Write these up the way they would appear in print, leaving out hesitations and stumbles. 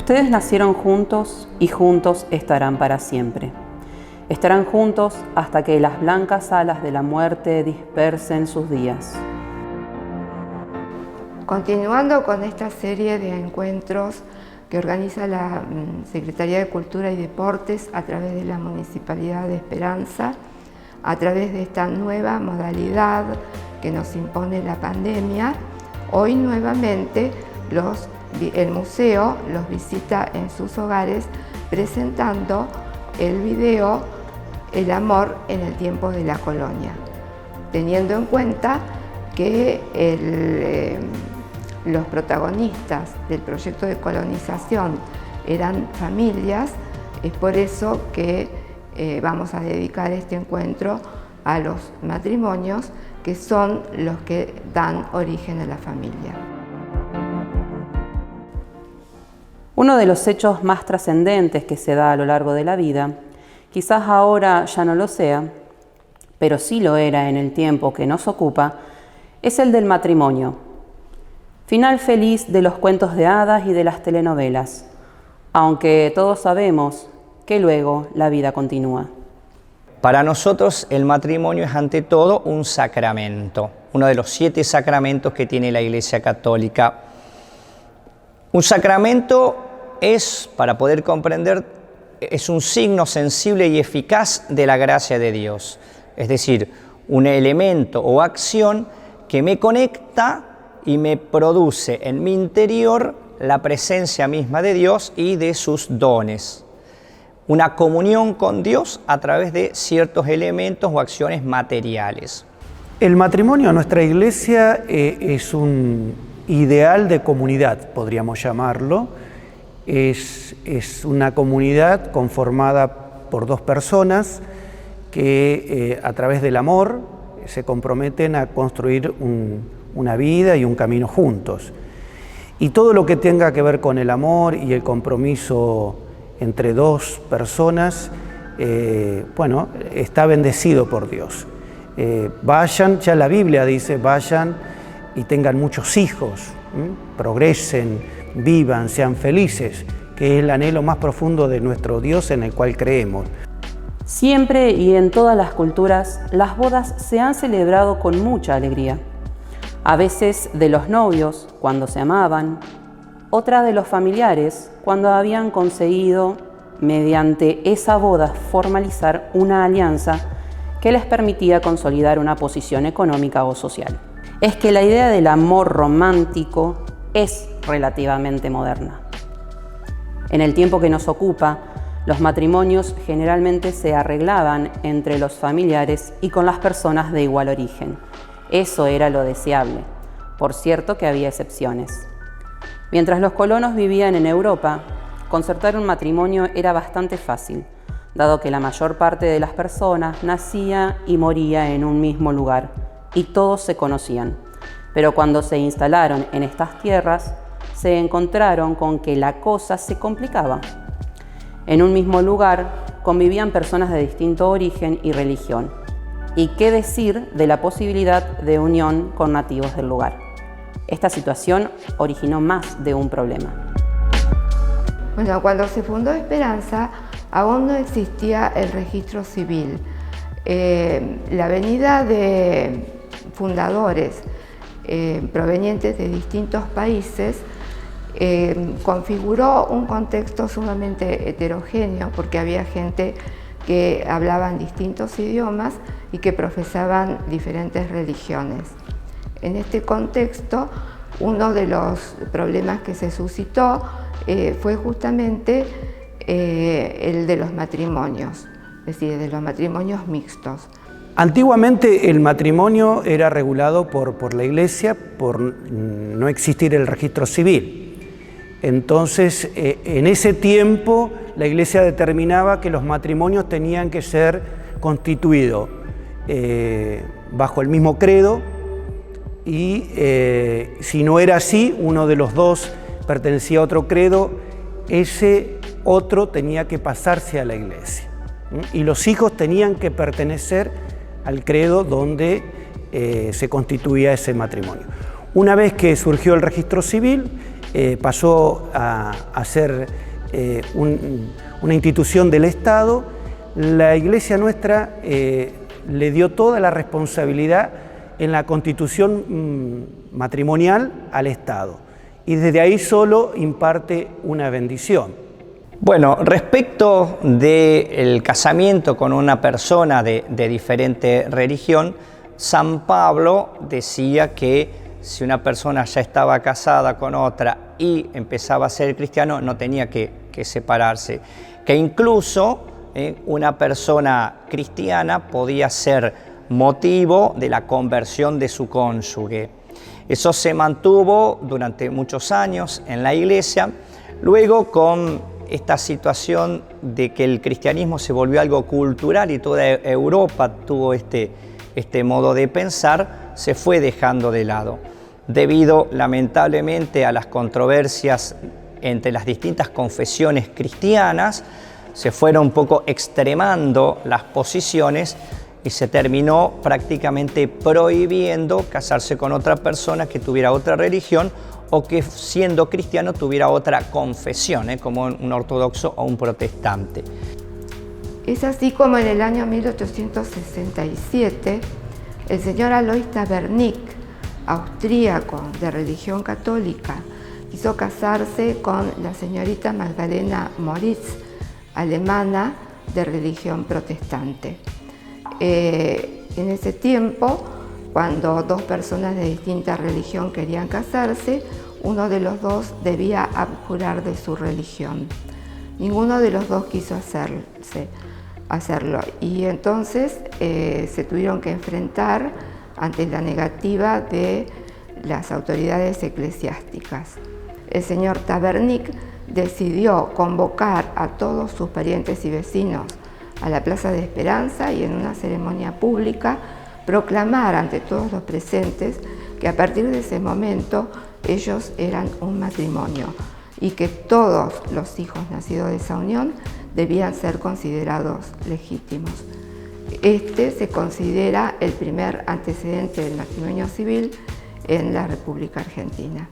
Ustedes nacieron juntos y juntos estarán para siempre. Estarán juntos hasta que las blancas alas de la muerte dispersen sus días. Continuando con esta serie de encuentros que organiza la Secretaría de Cultura y Deportes a través de la Municipalidad de Esperanza, a través de esta nueva modalidad que nos impone la pandemia, hoy nuevamente el museo los visita en sus hogares presentando el video El amor en el tiempo de la colonia, teniendo en cuenta que los protagonistas del proyecto de colonización eran familias. Es por eso que vamos a dedicar este encuentro a los matrimonios, que son los que dan origen a la familia. Uno de los hechos más trascendentes que se da a lo largo de la vida, quizás ahora ya no lo sea, pero sí lo era en el tiempo que nos ocupa, es el del matrimonio. Final feliz de los cuentos de hadas y de las telenovelas, aunque todos sabemos que luego la vida continúa. Para nosotros el matrimonio es ante todo un sacramento, uno de los 7 sacramentos que tiene la Iglesia Católica. Un sacramento es, para poder comprender, es un signo sensible y eficaz de la gracia de Dios, es decir, un elemento o acción que me conecta y me produce en mi interior la presencia misma de Dios y de sus dones. Una comunión con Dios a través de ciertos elementos o acciones materiales. El matrimonio en nuestra iglesia es un ideal de comunidad, podríamos llamarlo. Es una comunidad conformada por 2 personas que a través del amor se comprometen a construir una vida y un camino juntos. Y todo lo que tenga que ver con el amor y el compromiso entre 2 personas, está bendecido por Dios. Vayan, ya la Biblia dice, vayan y tengan muchos hijos, progresen, vivan, sean felices, que es el anhelo más profundo de nuestro Dios en el cual creemos. Siempre y en todas las culturas, las bodas se han celebrado con mucha alegría. A veces de los novios, cuando se amaban, otras de los familiares, cuando habían conseguido, mediante esa boda, formalizar una alianza que les permitía consolidar una posición económica o social. Es que la idea del amor romántico es relativamente moderna. En el tiempo que nos ocupa, los matrimonios generalmente se arreglaban entre los familiares y con las personas de igual origen. Eso era lo deseable. Por cierto que había excepciones. Mientras los colonos vivían en Europa, concertar un matrimonio era bastante fácil, dado que la mayor parte de las personas nacía y moría en un mismo lugar, y todos se conocían. Pero cuando se instalaron en estas tierras, se encontraron con que la cosa se complicaba. En un mismo lugar convivían personas de distinto origen y religión. ¿Y qué decir de la posibilidad de unión con nativos del lugar? Esta situación originó más de un problema. Bueno, cuando se fundó Esperanza, aún no existía el registro civil. La venida de fundadores provenientes de distintos países configuró un contexto sumamente heterogéneo, porque había gente que hablaban distintos idiomas y que profesaban diferentes religiones. En este contexto, uno de los problemas que se suscitó fue justamente el de los matrimonios, es decir, de los matrimonios mixtos. Antiguamente el matrimonio era regulado por la Iglesia por no existir el registro civil. Entonces, en ese tiempo la Iglesia determinaba que los matrimonios tenían que ser constituidos bajo el mismo credo y si no era así, uno de los 2 pertenecía a otro credo, ese otro tenía que pasarse a la Iglesia. Y los hijos tenían que pertenecer al credo donde se constituía ese matrimonio. Una vez que surgió el registro civil, pasó a ser una institución del Estado, la Iglesia nuestra le dio toda la responsabilidad en la constitución matrimonial al Estado, y desde ahí solo imparte una bendición. Bueno, respecto del casamiento con una persona de diferente religión, San Pablo decía que si una persona ya estaba casada con otra y empezaba a ser cristiano, no tenía que separarse, que incluso una persona cristiana podía ser motivo de la conversión de su cónyuge. Eso se mantuvo durante muchos años en la Iglesia. Luego, con esta situación de que el cristianismo se volvió algo cultural y toda Europa tuvo este modo de pensar, se fue dejando de lado. Debido, lamentablemente, a las controversias entre las distintas confesiones cristianas, se fueron un poco extremando las posiciones y se terminó prácticamente prohibiendo casarse con otra persona que tuviera otra religión o que, siendo cristiano, tuviera otra confesión, como un ortodoxo o un protestante. Es así como en el año 1867 el señor Alois Tabernick, austríaco de religión católica, quiso casarse con la señorita Magdalena Moritz, alemana de religión protestante. En ese tiempo, cuando dos personas de distinta religión querían casarse, uno de los dos debía abjurar de su religión. Ninguno de los dos quiso hacerlo, y entonces se tuvieron que enfrentar ante la negativa de las autoridades eclesiásticas. El señor Tabernick decidió convocar a todos sus parientes y vecinos a la Plaza de Esperanza y en una ceremonia pública proclamar ante todos los presentes que a partir de ese momento ellos eran un matrimonio y que todos los hijos nacidos de esa unión debían ser considerados legítimos. Este se considera el primer antecedente del matrimonio civil en la República Argentina.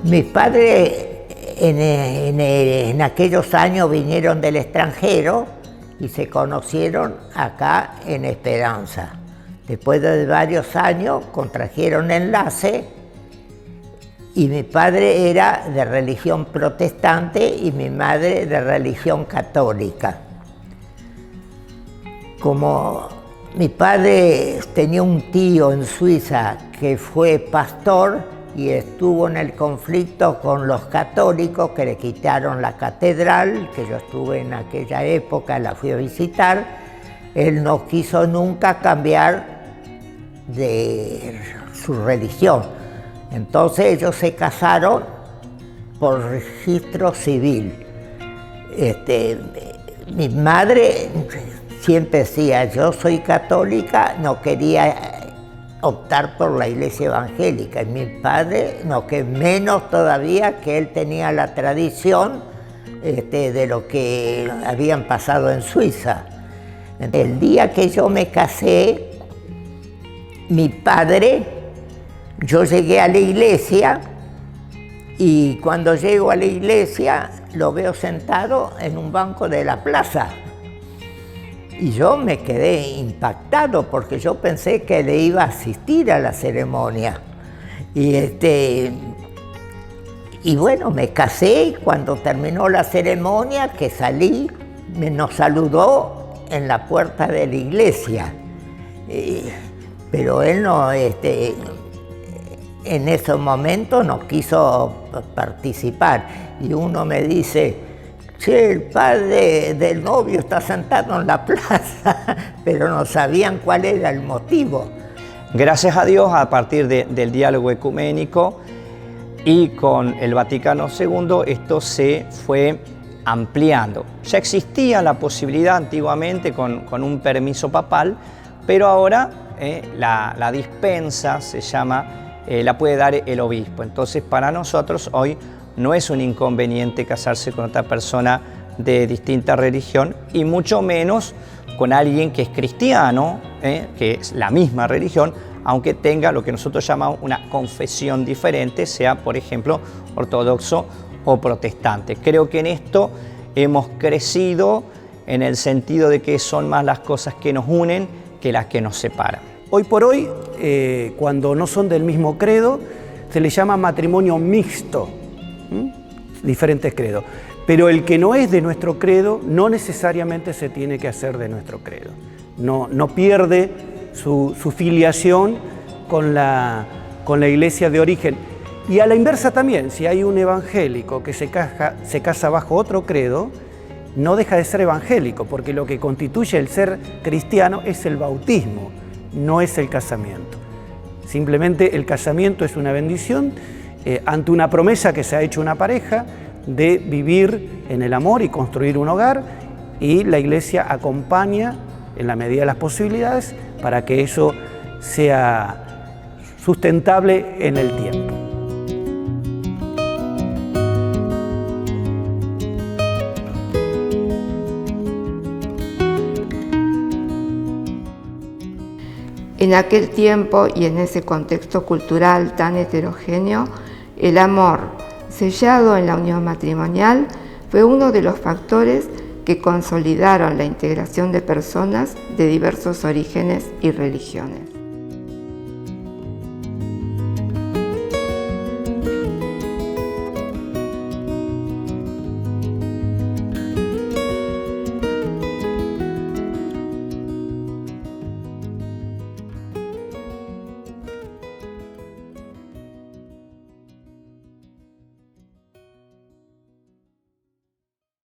Mis padres en aquellos años vinieron del extranjero y se conocieron acá en Esperanza. Después de varios años contrajeron enlace y mi padre era de religión protestante y mi madre de religión católica. Como mi padre tenía un tío en Suiza que fue pastor y estuvo en el conflicto con los católicos que le quitaron la catedral, que yo estuve en aquella época, la fui a visitar, él no quiso nunca cambiar de su religión. Entonces ellos se casaron por registro civil. Mi madre siempre decía, yo soy católica, no quería optar por la iglesia evangélica, y mi padre, no, que menos todavía, que él tenía la tradición de lo que habían pasado en Suiza. El día que yo me casé, mi padre, yo llegué a la iglesia y cuando llego a la iglesia lo veo sentado en un banco de la plaza. Y yo me quedé impactado porque yo pensé que le iba a asistir a la ceremonia. Y bueno, me casé y cuando terminó la ceremonia, que salí, nos saludó en la puerta de la iglesia. Pero él no, en ese momento no quiso participar. Y uno me dice, che, el padre del novio está sentado en la plaza, pero no sabían cuál era el motivo. Gracias a Dios, a partir del diálogo ecuménico y con el Vaticano II, esto se fue ampliando. Ya existía la posibilidad antiguamente con un permiso papal, pero ahora la dispensa se llama, la puede dar el obispo. Entonces, para nosotros hoy no es un inconveniente casarse con otra persona de distinta religión y mucho menos con alguien que es cristiano, que es la misma religión, aunque tenga lo que nosotros llamamos una confesión diferente, sea por ejemplo ortodoxo o protestante. Creo que en esto hemos crecido en el sentido de que son más las cosas que nos unen que las que nos separan. Hoy por hoy, cuando no son del mismo credo, se le llama matrimonio mixto, diferentes credos. Pero el que no es de nuestro credo no necesariamente se tiene que hacer de nuestro credo. No pierde su filiación con la iglesia de origen. Y a la inversa también, si hay un evangélico que se casa bajo otro credo, no deja de ser evangélico, porque lo que constituye el ser cristiano es el bautismo, no es el casamiento. Simplemente el casamiento es una bendición ante una promesa que se ha hecho una pareja de vivir en el amor y construir un hogar, y la Iglesia acompaña en la medida de las posibilidades para que eso sea sustentable en el tiempo. En aquel tiempo y en ese contexto cultural tan heterogéneo, el amor sellado en la unión matrimonial fue uno de los factores que consolidaron la integración de personas de diversos orígenes y religiones.